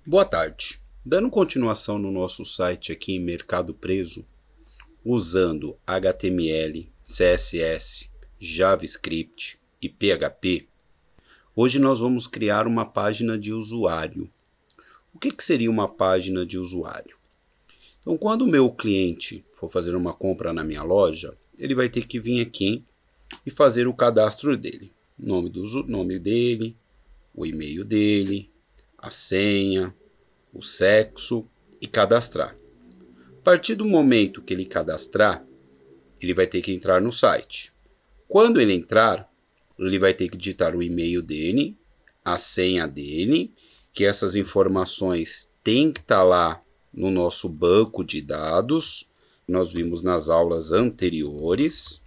Boa tarde. Dando continuação no nosso site aqui em Mercado Preso, usando HTML, CSS, JavaScript e PHP, hoje nós vamos criar uma página de usuário. O que seria uma página de usuário? Então, quando o meu cliente for fazer uma compra na minha loja, ele vai ter que vir aqui e fazer o cadastro dele. Nome dele, o e-mail dele, a senha, o sexo e cadastrar. A partir do momento que ele cadastrar, ele vai ter que entrar no site. Quando ele entrar, ele vai ter que digitar o e-mail dele, a senha dele, que essas informações têm que estar lá no nosso banco de dados. Nós vimos nas aulas anteriores.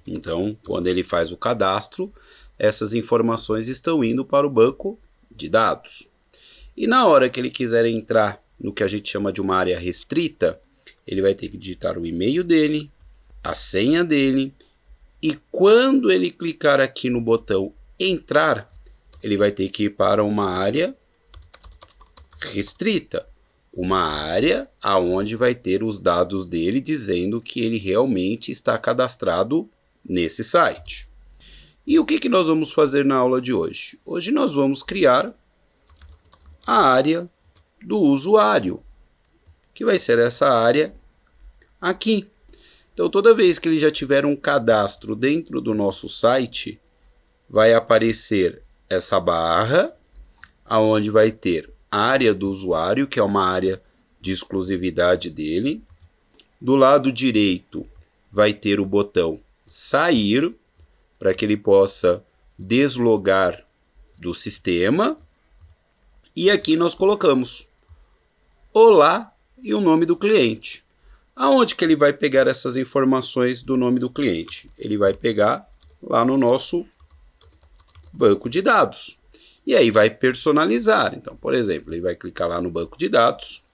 Então, quando ele faz o cadastro, essas informações estão indo para o banco de dados. E na hora que ele quiser entrar no que a gente chama de uma área restrita, ele vai ter que digitar o e-mail dele, a senha dele, e quando ele clicar aqui no botão entrar, ele vai ter que ir para uma área restrita, uma área aonde vai ter os dados dele dizendo que ele realmente está cadastrado nesse site. E o que nós vamos fazer na aula de hoje? Hoje nós vamos criar a área do usuário, que vai ser essa área aqui. Então, toda vez que ele já tiver um cadastro dentro do nosso site, vai aparecer essa barra, aonde vai ter a área do usuário, que é uma área de exclusividade dele. Do lado direito vai ter o botão sair, para que ele possa deslogar do sistema. E aqui nós colocamos olá e o nome do cliente. Aonde que ele vai pegar essas informações do nome do cliente? Ele vai pegar lá no nosso banco de dados. E aí vai personalizar. Então, por exemplo, ele vai clicar lá no banco de dados.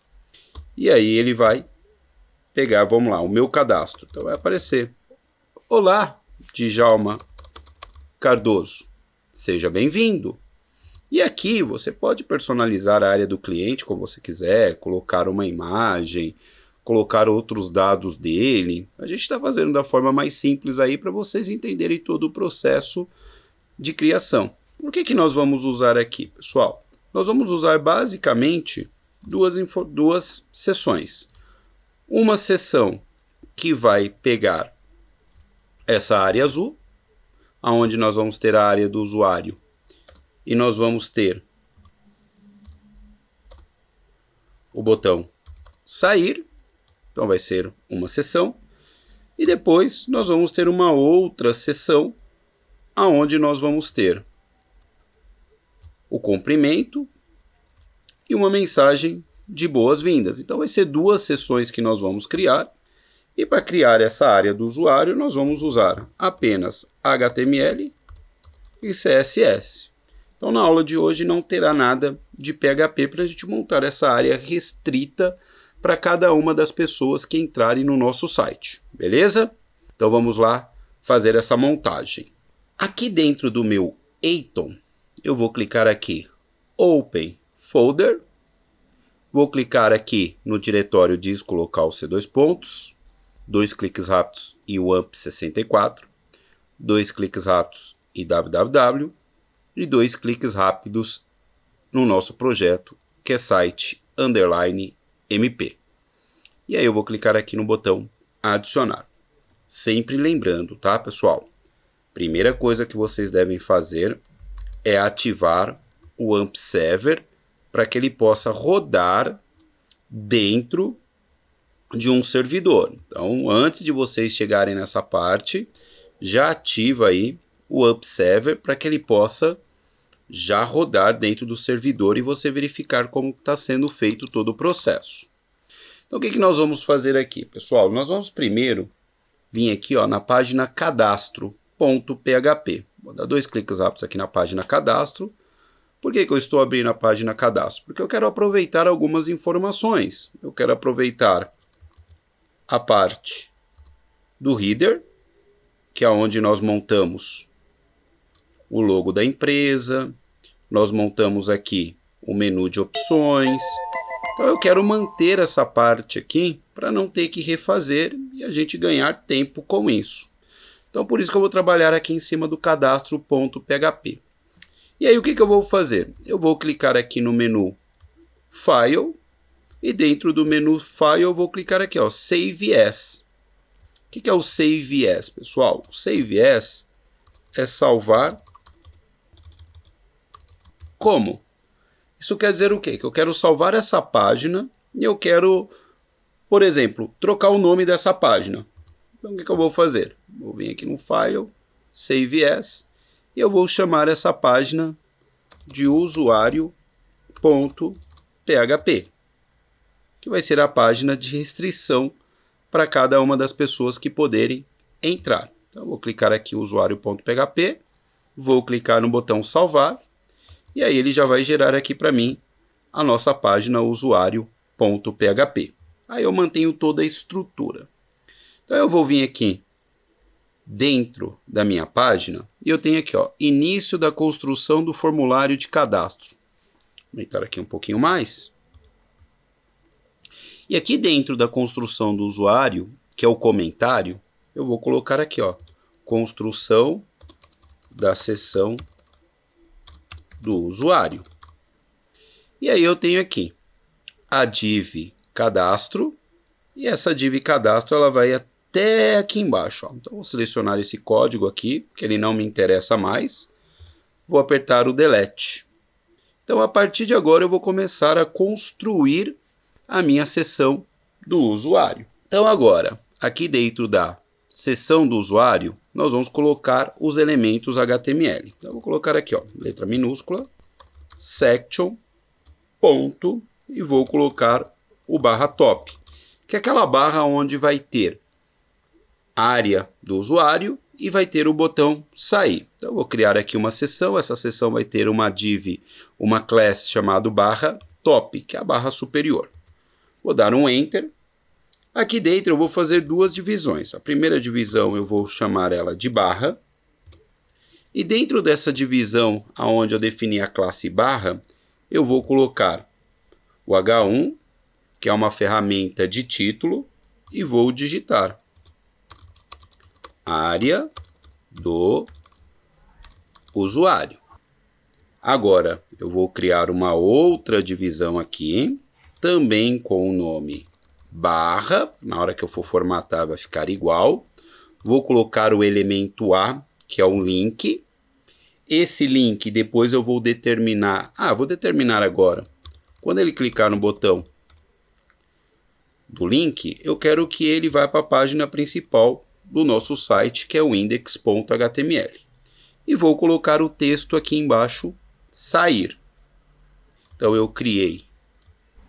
E aí ele vai pegar, vamos lá, o meu cadastro. Então vai aparecer: olá, Djalma Cardoso. Seja bem-vindo. E aqui você pode personalizar a área do cliente como você quiser, colocar uma imagem, colocar outros dados dele. A gente está fazendo da forma mais simples aí para vocês entenderem todo o processo de criação. O que nós vamos usar aqui, pessoal? Nós vamos usar basicamente duas seções. Uma seção que vai pegar essa área azul, onde nós vamos ter a área do usuário, e nós vamos ter o botão sair. Então vai ser uma seção. E depois nós vamos ter uma outra seção, aonde nós vamos ter o cumprimento e uma mensagem de boas-vindas. Então vai ser duas seções que nós vamos criar. E para criar essa área do usuário, nós vamos usar apenas HTML e CSS. Então, na aula de hoje não terá nada de PHP para a gente montar essa área restrita para cada uma das pessoas que entrarem no nosso site, beleza? Então, vamos lá fazer essa montagem. Aqui dentro do meu Atom, eu vou clicar aqui, Open Folder. Vou clicar aqui no diretório disco local C2 2 cliques rápidos e o AMP64, 2 cliques rápidos e www, e 2 cliques rápidos no nosso projeto, que é site_mp. E aí eu vou clicar aqui no botão adicionar. Sempre lembrando, tá, pessoal? Primeira coisa que vocês devem fazer é ativar o AMP Server para que ele possa rodar dentro de um servidor. Então, antes de vocês chegarem nessa parte, já ativa aí o AMP Server para que ele possa já rodar dentro do servidor e você verificar como está sendo feito todo o processo. Então, o que nós vamos fazer aqui, pessoal? Nós vamos primeiro vir aqui na página cadastro.php. Vou dar 2 cliques rápidos aqui na página cadastro. Por que eu estou abrindo a página cadastro? Porque eu quero aproveitar algumas informações. Eu quero aproveitar a parte do header, que é onde nós montamos o logo da empresa, nós montamos aqui o menu de opções. Então eu quero manter essa parte aqui para não ter que refazer e a gente ganhar tempo com isso. Então por isso que eu vou trabalhar aqui em cima do cadastro.php. E aí o que eu vou fazer? Eu vou clicar aqui no menu File e dentro do menu File eu vou clicar aqui, ó, Save As. O que é o Save As, pessoal? O Save As é salvar como? Isso quer dizer o quê? Que eu quero salvar essa página e eu quero, por exemplo, trocar o nome dessa página. Então o que eu vou fazer? Vou vir aqui no File, Save As, e eu vou chamar essa página de usuário.php, que vai ser a página de restrição para cada uma das pessoas que poderem entrar. Então eu vou clicar aqui usuário.php, vou clicar no botão salvar, e aí ele já vai gerar aqui para mim a nossa página usuário.php. Aí eu mantenho toda a estrutura. Então eu vou vir aqui dentro da minha página e eu tenho aqui, ó, início da construção do formulário de cadastro. Vou aumentar aqui um pouquinho mais. E aqui dentro da construção do usuário, que é o comentário, eu vou colocar aqui, ó, construção da seção do usuário. E aí eu tenho aqui a div cadastro, e essa div cadastro ela vai até aqui embaixo, ó. Então vou selecionar esse código aqui, que ele não me interessa mais. Vou apertar o delete. Então a partir de agora eu vou começar a construir a minha seção do usuário. Então agora, aqui dentro da seção do usuário, nós vamos colocar os elementos HTML. Então, eu vou colocar aqui, ó, letra minúscula, section, ponto, e vou colocar o barra top, que é aquela barra onde vai ter a área do usuário e vai ter o botão sair. Então, eu vou criar aqui uma seção, essa seção vai ter uma div, uma class chamado barra top, que é a barra superior. Vou dar um Enter. Aqui dentro eu vou fazer duas divisões. A primeira divisão eu vou chamar ela de barra. E dentro dessa divisão, onde eu defini a classe barra, eu vou colocar o H1, que é uma ferramenta de título, e vou digitar área do usuário. Agora eu vou criar uma outra divisão aqui, também com o nome barra, na hora que eu for formatar vai ficar igual. Vou colocar o elemento A, que é um link. Esse link depois eu vou determinar, vou determinar agora. Quando ele clicar no botão do link, eu quero que ele vá para a página principal do nosso site, que é o index.html. E vou colocar o texto aqui embaixo, sair. Então eu criei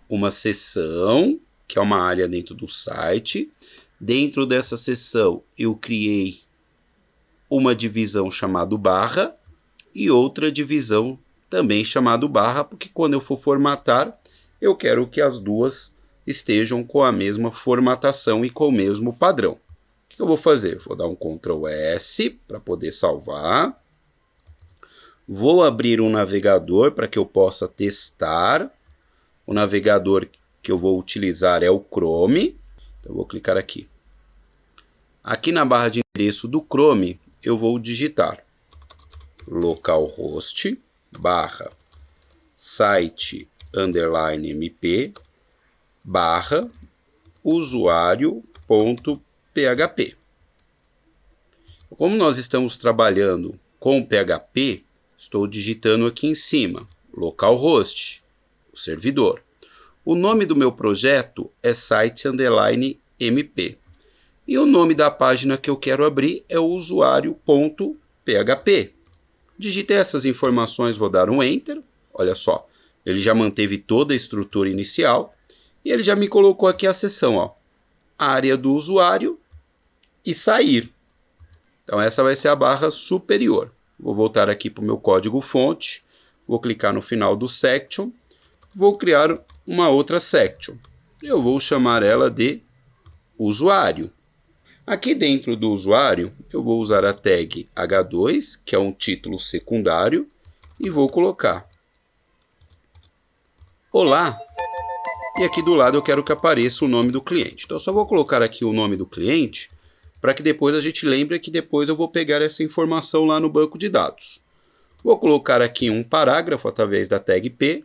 uma seção, que é uma área dentro do site. Dentro dessa seção eu criei uma divisão chamada barra e outra divisão também chamada barra, porque quando eu for formatar, eu quero que as duas estejam com a mesma formatação e com o mesmo padrão. O que eu vou fazer? Vou dar um Ctrl S para poder salvar. Vou abrir um navegador para que eu possa testar. O navegador que eu vou utilizar é o Chrome. Então, eu vou clicar aqui. Aqui na barra de endereço do Chrome, eu vou digitar localhost barra site underline mp barra usuário.php. Como nós estamos trabalhando com PHP, estou digitando aqui em cima localhost, o servidor. O nome do meu projeto é site underline mp. E o nome da página que eu quero abrir é o usuário.php. Digitei essas informações, vou dar um Enter. Olha só, ele já manteve toda a estrutura inicial. E ele já me colocou aqui a seção, ó, área do usuário e sair. Então essa vai ser a barra superior. Vou voltar aqui para o meu código fonte. Vou clicar no final do section. Vou criar uma outra section. Eu vou chamar ela de usuário. Aqui dentro do usuário, eu vou usar a tag H2, que é um título secundário, e vou colocar olá, e aqui do lado eu quero que apareça o nome do cliente. Então eu só vou colocar aqui o nome do cliente, para que depois a gente lembre que depois eu vou pegar essa informação lá no banco de dados. Vou colocar aqui um parágrafo através da tag P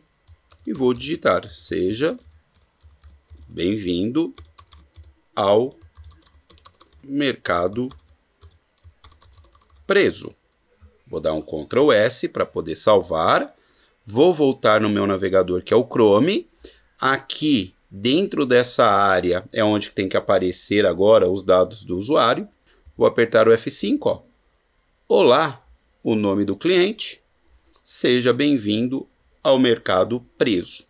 e vou digitar: seja bem-vindo ao mercado preso. Vou dar um Ctrl S para poder salvar. Vou voltar no meu navegador, que é o Chrome. Aqui dentro dessa área é onde tem que aparecer agora os dados do usuário. Vou apertar o F5. Ó. Olá, o nome do cliente. Seja bem-vindo ao mercado preso.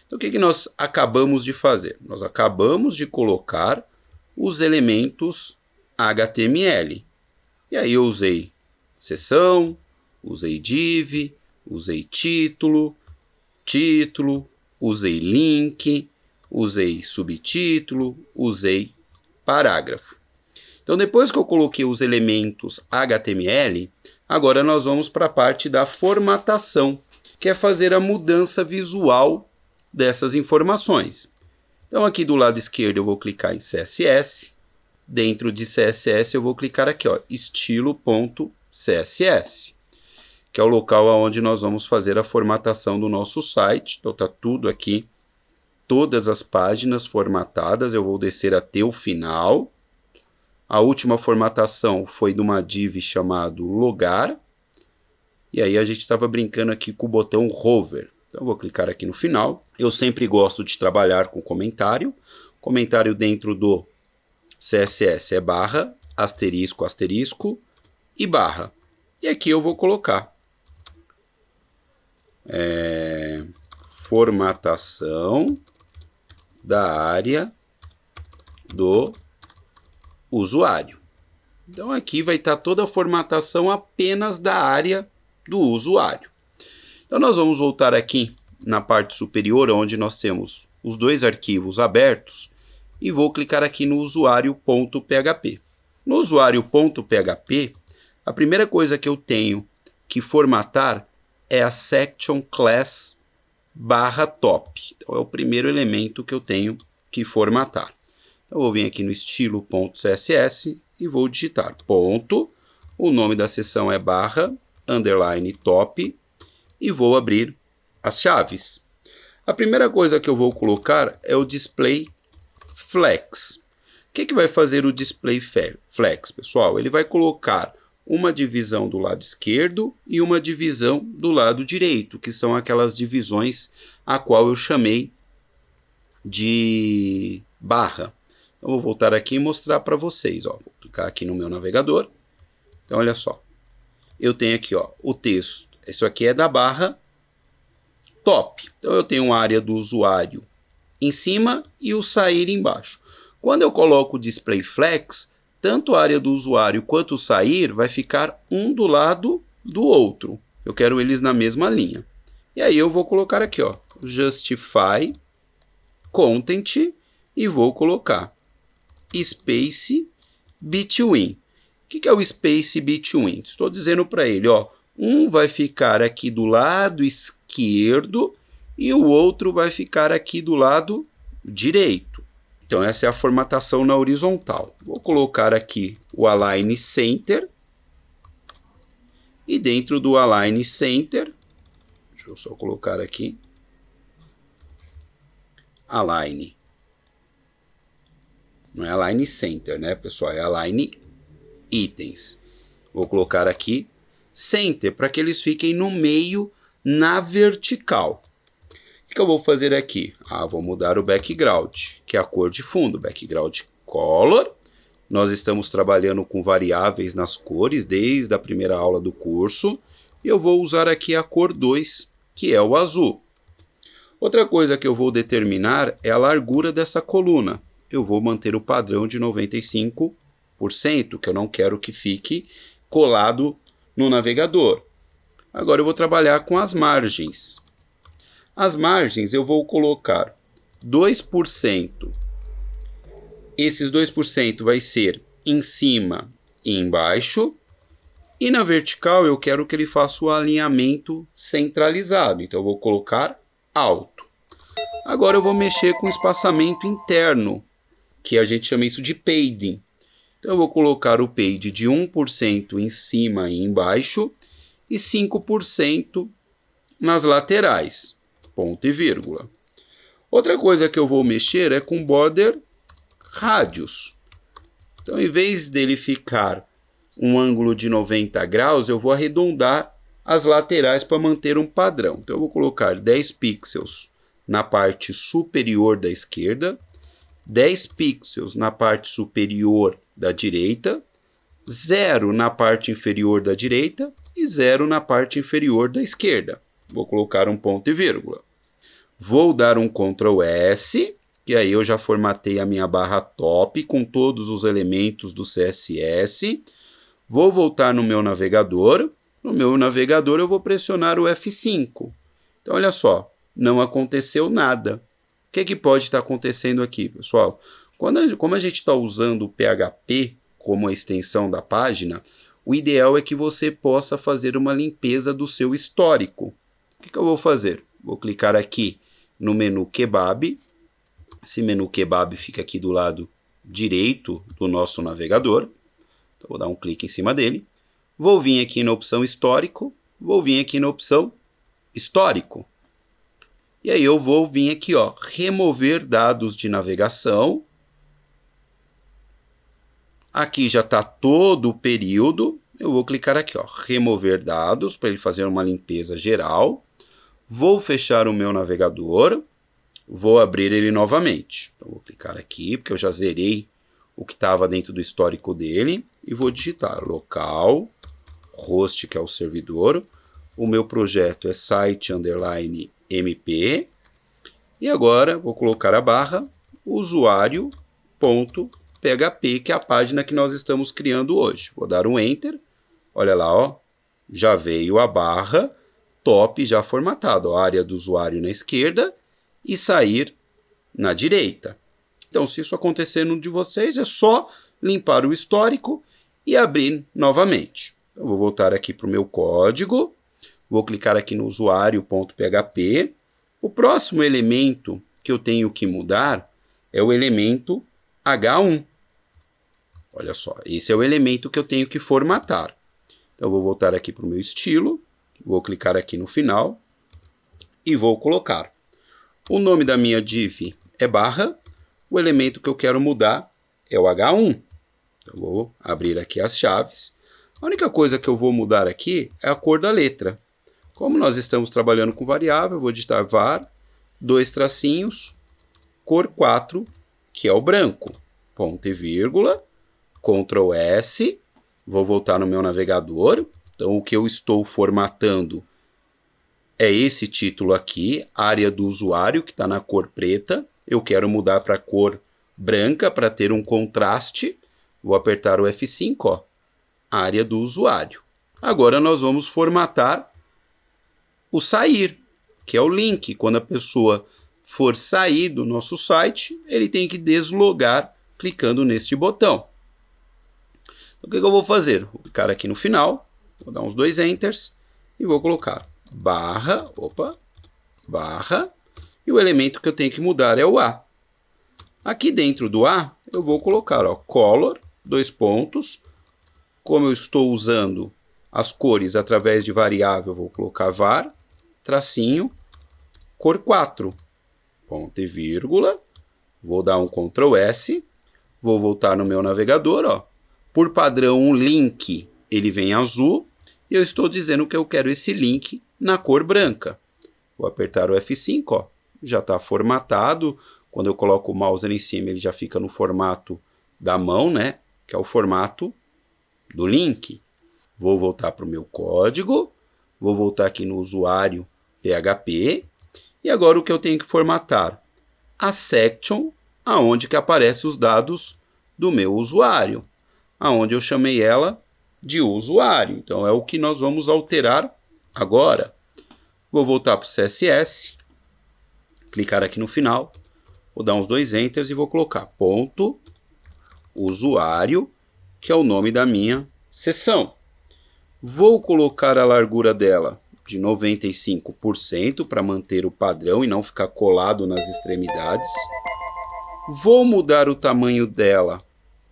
Então, o que nós acabamos de fazer? Nós acabamos de colocar os elementos HTML. E aí eu usei seção, usei div, usei título, usei link, usei subtítulo, usei parágrafo. Então, depois que eu coloquei os elementos HTML, agora nós vamos para a parte da formatação, que é fazer a mudança visual dessas informações. Então, aqui do lado esquerdo eu vou clicar em CSS. Dentro de CSS eu vou clicar aqui, ó, estilo.css, que é o local onde nós vamos fazer a formatação do nosso site. Então, está tudo aqui, todas as páginas formatadas. Eu vou descer até o final. A última formatação foi de uma div chamado logar. E aí a gente estava brincando aqui com o botão hover. Então eu vou clicar aqui no final. Eu sempre gosto de trabalhar com comentário. Comentário dentro do CSS é barra, asterisco, asterisco e barra. E aqui eu vou colocar formatação da área do usuário. Então aqui vai estar toda a formatação apenas da área do usuário. Então nós vamos voltar aqui na parte superior, onde nós temos os dois arquivos abertos, e vou clicar aqui no usuário.php. No usuário.php, a primeira coisa que eu tenho que formatar é a section class /top. Então é o primeiro elemento que eu tenho que formatar. Então eu vou vir aqui no estilo.css e vou digitar ponto, o nome da seção é _top e vou abrir as chaves. A primeira coisa que eu vou colocar é o display flex. O que vai fazer o display flex, pessoal? Ele vai colocar uma divisão do lado esquerdo e uma divisão do lado direito, que são aquelas divisões a qual eu chamei de barra. Então, vou voltar aqui e mostrar para vocês. Ó. Vou clicar aqui no meu navegador. Então, olha só. Eu tenho aqui, ó, o texto. Isso aqui é da barra top. Então, eu tenho a área do usuário em cima e o sair embaixo. Quando eu coloco o display flex, tanto a área do usuário quanto o sair vai ficar um do lado do outro. Eu quero eles na mesma linha. E aí eu vou colocar aqui, ó, justify content e vou colocar space between. O que é o space between? Estou dizendo para ele, ó, um vai ficar aqui do lado esquerdo e o outro vai ficar aqui do lado direito. Então essa é a formatação na horizontal. Vou colocar aqui o Align Center. E dentro do Align Center, deixa eu só colocar aqui, Align. Não é Align Center, né, pessoal? É Align Itens. Vou colocar aqui Center, para que eles fiquem no meio, na vertical. O que eu vou fazer aqui? Vou mudar o background, que é a cor de fundo, background color. Nós estamos trabalhando com variáveis nas cores desde a primeira aula do curso. E eu vou usar aqui a cor 2, que é o azul. Outra coisa que eu vou determinar é a largura dessa coluna. Eu vou manter o padrão de 95%, que eu não quero que fique colado no navegador. Agora eu vou trabalhar com as margens. As margens eu vou colocar 2%. Esses 2% vai ser em cima e embaixo. E na vertical eu quero que ele faça o alinhamento centralizado. Então eu vou colocar alto. Agora eu vou mexer com espaçamento interno, que a gente chama isso de padding. Então eu vou colocar o pad de 1% em cima e embaixo e 5% nas laterais, ponto e vírgula. Outra coisa que eu vou mexer é com border radius. Então, em vez dele ficar um ângulo de 90 graus, eu vou arredondar as laterais para manter um padrão. Então, eu vou colocar 10 pixels na parte superior da esquerda, 10 pixels na parte superior da direita, 0 na parte inferior da direita e 0 na parte inferior da esquerda. Vou colocar um ponto e vírgula. Vou dar um Ctrl S, e aí eu já formatei a minha barra top com todos os elementos do CSS. Vou voltar no meu navegador. No meu navegador eu vou pressionar o F5. Então, olha só, não aconteceu nada. O que pode estar acontecendo aqui, pessoal? Como a gente está usando o PHP como a extensão da página, o ideal é que você possa fazer uma limpeza do seu histórico. O que eu vou fazer? Vou clicar aqui no menu Kebab. Esse menu Kebab fica aqui do lado direito do nosso navegador. Então, vou dar um clique em cima dele. Vou vir aqui na opção Histórico. Vou vir aqui na opção Histórico. E aí eu vou vir aqui, ó, remover dados de navegação. Aqui já está todo o período. Eu vou clicar aqui, ó, remover dados, para ele fazer uma limpeza geral. Vou fechar o meu navegador. Vou abrir ele novamente. Então, vou clicar aqui, porque eu já zerei o que estava dentro do histórico dele. E vou digitar local, host, que é o servidor. O meu projeto é site_mp. E agora vou colocar a barra usuário.php, que é a página que nós estamos criando hoje. Vou dar um Enter. Olha lá, ó, já veio a barra top já formatada. A área do usuário na esquerda e sair na direita. Então, se isso acontecer no de vocês, é só limpar o histórico e abrir novamente. Eu vou voltar aqui para o meu código. Vou clicar aqui no usuário.php. O próximo elemento que eu tenho que mudar é o elemento H1. Olha só, esse é o elemento que eu tenho que formatar. Então, eu vou voltar aqui para o meu estilo. Vou clicar aqui no final e vou colocar. O nome da minha div é barra. O elemento que eu quero mudar é o H1. Então, eu vou abrir aqui as chaves. A única coisa que eu vou mudar aqui é a cor da letra. Como nós estamos trabalhando com variável, eu vou digitar var, 2 tracinhos, cor 4, que é o branco. Ponto e vírgula, Ctrl S. Vou voltar no meu navegador. Então, o que eu estou formatando é esse título aqui, área do usuário, que está na cor preta. Eu quero mudar para a cor branca para ter um contraste. Vou apertar o F5, ó, área do usuário. Agora nós vamos formatar o sair, que é o link. Quando a pessoa for sair do nosso site, ele tem que deslogar clicando neste botão. Então, o que eu vou fazer? Vou clicar aqui no final. Vou dar uns 2 enters e vou colocar barra, e o elemento que eu tenho que mudar é o A. Aqui dentro do A, eu vou colocar, ó, color, 2 pontos. Como eu estou usando as cores através de variável, eu vou colocar var, tracinho, cor 4, ponto e vírgula. Vou dar um Ctrl S, vou voltar no meu navegador, ó. Por padrão, um link ele vem azul, e eu estou dizendo que eu quero esse link na cor branca. Vou apertar o F5, ó, já está formatado. Quando eu coloco o mouse ali em cima, ele já fica no formato da mão, né? Que é o formato do link. Vou voltar para o meu código, vou voltar aqui no usuário PHP, e agora o que eu tenho que formatar? A section, aonde que aparecem os dados do meu usuário, aonde eu chamei ela de usuário. Então, é o que nós vamos alterar agora. Vou voltar para o CSS, clicar aqui no final, vou dar uns 2 enters e vou colocar ponto usuário, que é o nome da minha seção. Vou colocar a largura dela de 95% para manter o padrão e não ficar colado nas extremidades. Vou mudar o tamanho dela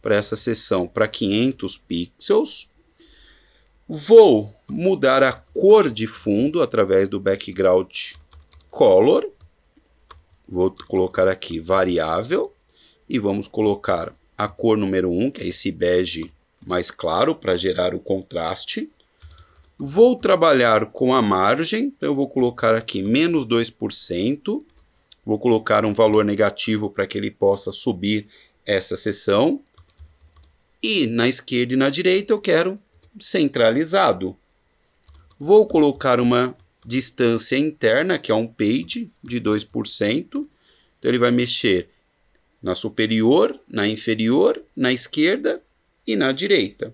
para essa seção para 500 pixels. Vou mudar a cor de fundo através do background color. Vou colocar aqui variável e vamos colocar a cor número 1, que é esse bege mais claro para gerar o contraste. Vou trabalhar com a margem, então eu vou colocar aqui menos 2%. Vou colocar um valor negativo para que ele possa subir essa seção. E na esquerda e na direita eu quero centralizado. Vou colocar uma distância interna, que é um page, de 2%. Então ele vai mexer na superior, na inferior, na esquerda e na direita.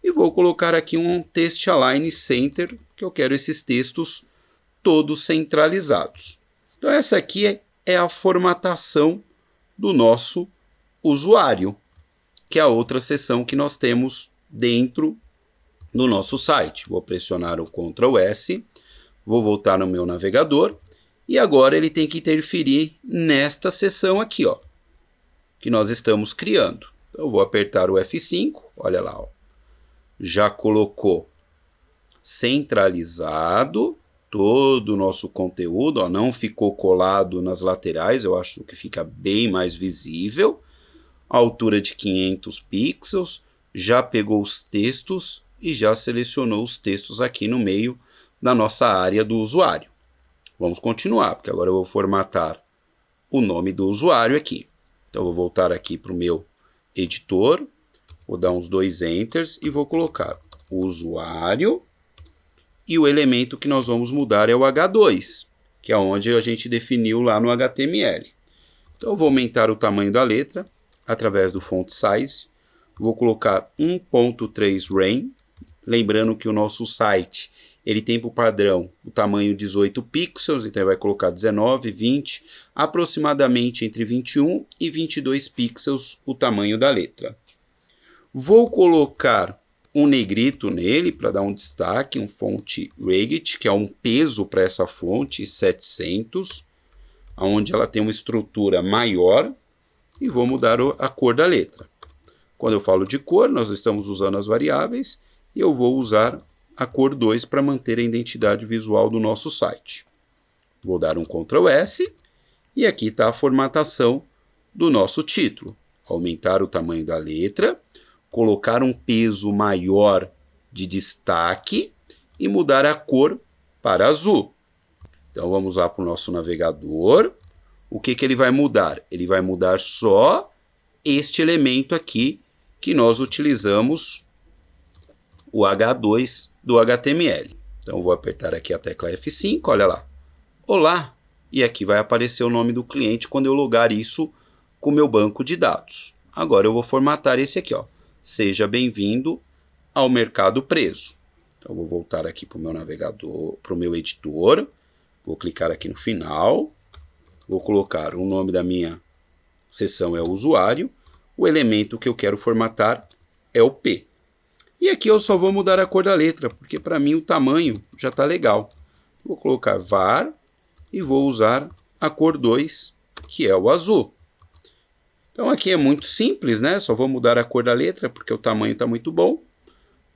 E vou colocar aqui um text align center, que eu quero esses textos todos centralizados. Então essa aqui é a formatação do nosso usuário, que é a outra seção que nós temos dentro do nosso site. Vou pressionar o Ctrl S, vou voltar no meu navegador e agora ele tem que interferir nesta seção aqui, ó, que nós estamos criando. Então eu vou apertar o F5, olha lá, ó, já colocou centralizado todo o nosso conteúdo, ó, não ficou colado nas laterais, eu acho que fica bem mais visível. A altura de 500 pixels, já pegou os textos e já selecionou os textos aqui no meio da nossa área do usuário. Vamos continuar, porque agora eu vou formatar o nome do usuário aqui. Então eu vou voltar aqui para o meu editor, vou dar uns 2 enters e vou colocar o usuário e o elemento que nós vamos mudar é o H2, que é onde a gente definiu lá no HTML. Então eu vou aumentar o tamanho da letra através do font size, vou colocar 1.3 REM, lembrando que o nosso site ele tem por padrão o tamanho 18 pixels, então ele vai colocar 19, 20, aproximadamente entre 21 e 22 pixels o tamanho da letra. Vou colocar um negrito nele para dar um destaque, um font Regit, que é um peso para essa fonte, 700, onde ela tem uma estrutura maior, e vou mudar a cor da letra. Quando eu falo de cor, nós estamos usando as variáveis, e eu vou usar a cor 2 para manter a identidade visual do nosso site. Vou dar um Ctrl S, e aqui está a formatação do nosso título. Aumentar o tamanho da letra, colocar um peso maior de destaque e mudar a cor para azul. Então vamos lá para o nosso navegador. O que ele vai mudar? Ele vai mudar só este elemento aqui que nós utilizamos o H2 do HTML. Então vou apertar aqui a tecla F5, olha lá. Olá! E aqui vai aparecer o nome do cliente quando eu logar isso com o meu banco de dados. Agora eu vou formatar esse aqui, ó. Seja bem-vindo ao Mercado Preso. Então, eu vou voltar aqui para o meu navegador, para o meu editor. Vou clicar aqui no final. Vou colocar o nome da minha seção é o usuário. O elemento que eu quero formatar é o P. E aqui eu só vou mudar a cor da letra, porque para mim o tamanho já está legal. Vou colocar var e vou usar a cor 2, que é o azul. Então aqui é muito simples, né? Só vou mudar a cor da letra, porque o tamanho está muito bom.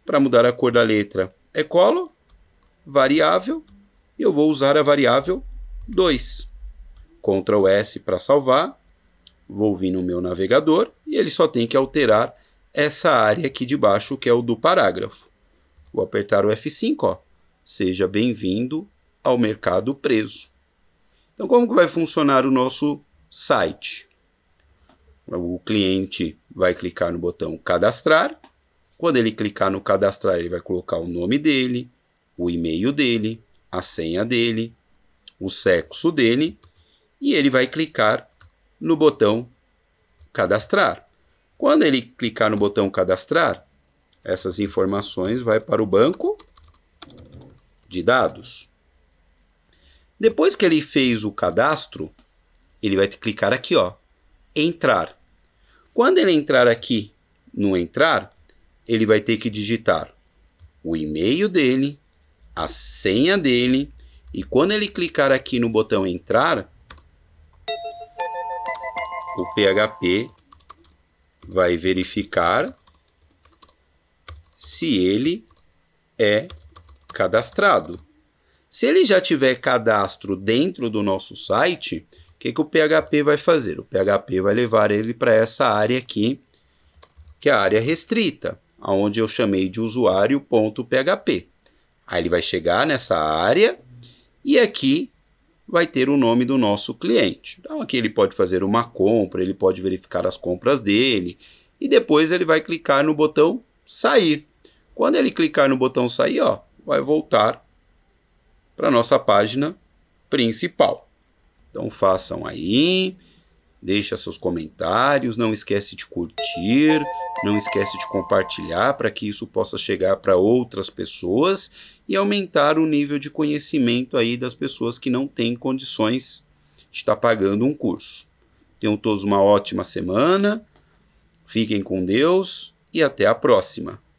Para mudar a cor da letra é color, variável, e eu vou usar a variável 2. Ctrl S para salvar, vou vir no meu navegador, e ele só tem que alterar essa área aqui de baixo, que é o do parágrafo. Vou apertar o F5, ó. Seja bem-vindo ao Mercado Preso. Então como que vai funcionar o nosso site? O cliente vai clicar no botão cadastrar. Quando ele clicar no cadastrar, ele vai colocar o nome dele, o e-mail dele, a senha dele, o sexo dele, e ele vai clicar no botão cadastrar. Quando ele clicar no botão cadastrar, essas informações vão para o banco de dados. Depois que ele fez o cadastro, ele vai clicar aqui, ó, entrar. Quando ele entrar aqui no entrar, ele vai ter que digitar o e-mail dele, a senha dele, e quando ele clicar aqui no botão entrar, o PHP vai verificar se ele é cadastrado. Se ele já tiver cadastro dentro do nosso site, o que o PHP vai fazer? O PHP vai levar ele para essa área aqui, que é a área restrita, onde eu chamei de usuário.php. Aí ele vai chegar nessa área e aqui vai ter o nome do nosso cliente. Então aqui ele pode fazer uma compra, ele pode verificar as compras dele e depois ele vai clicar no botão sair. Quando ele clicar no botão sair, ó, vai voltar para a nossa página principal. Então façam aí, deixa seus comentários, não esquece de curtir, não esquece de compartilhar para que isso possa chegar para outras pessoas e aumentar o nível de conhecimento aí das pessoas que não têm condições de estar pagando um curso. Tenham todos uma ótima semana, fiquem com Deus e até a próxima.